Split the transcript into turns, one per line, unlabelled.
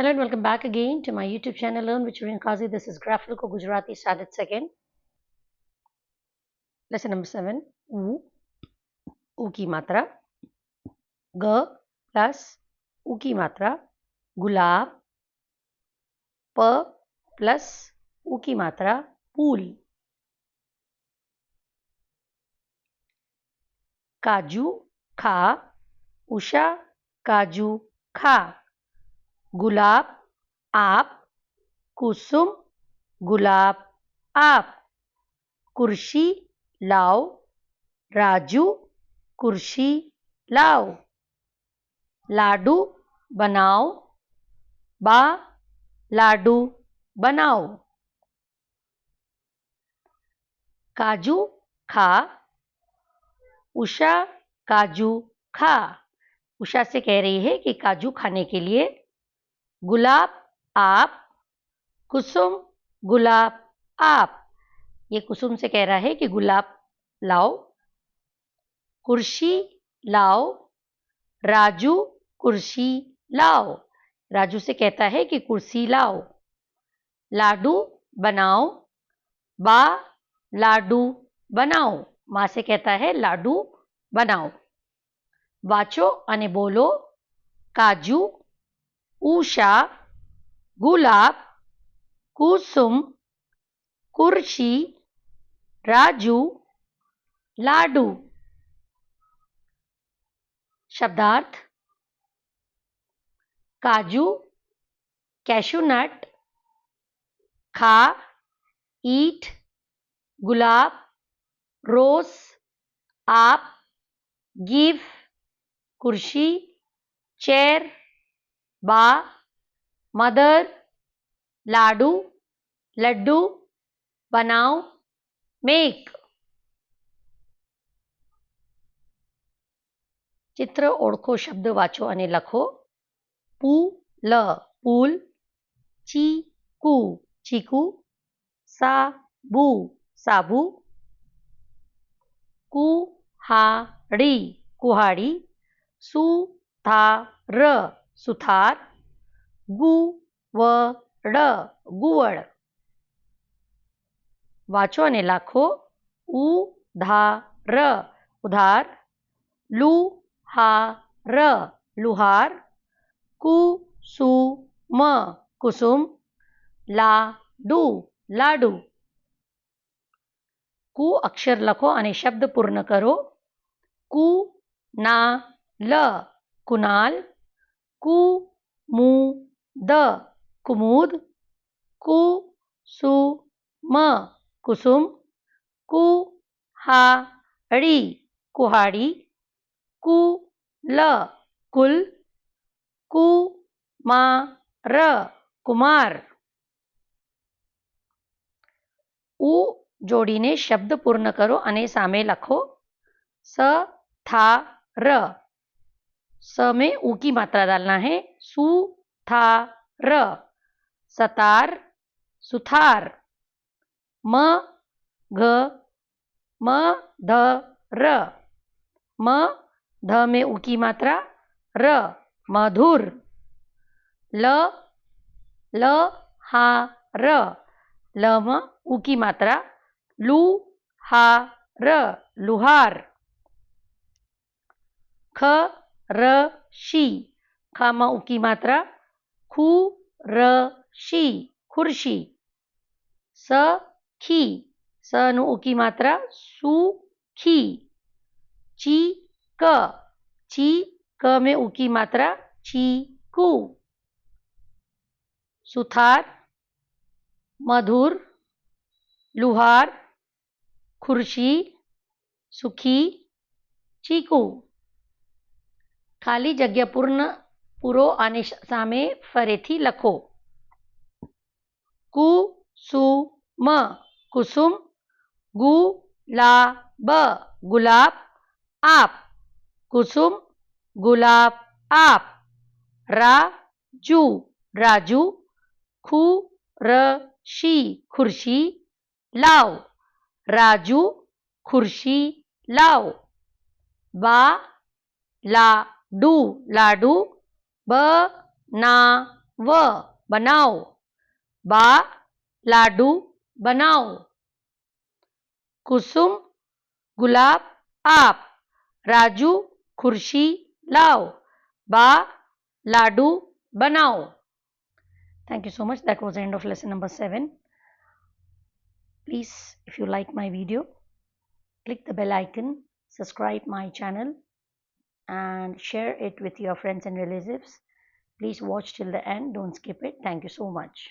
Hello and welcome back again to my YouTube channel Learn with Shireen Qazi. This is Graphical Gujarati Standard Second. Lesson number 7. U की मात्रा. G plus U की मात्रा. गुलाब. P plus U की मात्रा. फूल. काजू खा. उषा काजू खा. गुलाब आप. कुसुम गुलाब आप. कुर्सी लाओ. राजू कुर्सी लाओ. लाडू बनाओ. बा लाडू बनाओ. काजू खा. उषा काजू खा. उषा से कह रही है कि काजू खाने के लिए. गुलाब आप. कुसुम गुलाब आप. ये कुसुम से कह रहा है कि गुलाब लाओ. कुर्सी लाओ. राजू कुर्सी लाओ. राजू से कहता है कि कुर्सी लाओ. लाडू बनाओ. बा लाडू बनाओ. माँ से कहता है लाडू बनाओ. वाचो અને બોલો. કાજુ ઉષા ગુલાબ કુસુમ कुर्सी राजू लाडू. शब्दार्थ. काजू कैशू नट. खा ईट. गुलाब रोज. आप गिव. कुर्सी चेयर. बा मदर. लाडू लड्डू. बनाओ मेक. चित्र ओळखो. शब्द वाचो અને લખો. પૂલ પૂલ. ચીકુ ચીકુ. સાબુ સાબુ. કુહાડી કુહાડી. સુથાર સુથાર. ગુવડ ગુવડ. વાંચો અને લખો. ઉધાર ઉધાર. લુહાર લુહાર. કુસુમ કુસુમ. લાડુ લાડુ. કુ અક્ષર લખો અને શબ્દ પૂર્ણ કરો. કુનાલ કુનાલ. કુમુદ કુમુદ. કુસુમ कुसुम. कुहाड़ी कुहाड़ी. कुल कुल. कुमार कुमार. उ जोड़ीने शब्द पूर्ण करो અને સામે લખો. सथार. स में ऊ की मात्रा डालना है. सुथार सतार सुथार. मघ मधर. म ध में ऊ की मात्रा. र मधुर. लहार. ल में ऊ की मात्रा. लुहार लुहार. खरशी. ख में ऊ की मात्रा. खुरशी खुर्शी. सखी. स नु उ की मात्रा. सुखी. चीक चीक में उ की मात्रा. चीकू. सुथार मधुर. लुहार खुर्शी. सुखी चीकू. खाली जग्या पूर्ण पूरो અને સામે ફરીથી લખો. कुसुम कुसुम. गुलाब गुलाब आप. कुसुम गुलाब आप. राजू राजू. खुरशी खुर्शी लाओ. राजू खुर्शी लाओ. बा लाडू लाडू. बनाओ व बनाओ, बा लाडू बनाओ, कुसुम गुलाब आप, राजू खुर्शी लाओ, बा लाडू बनाओ. Thank you so much. That was the end of lesson number 7. Please, if you like my video, click the bell icon, subscribe my channel, and share it with your friends and relatives. Please watch till the end. Don't skip it. Thank you so much.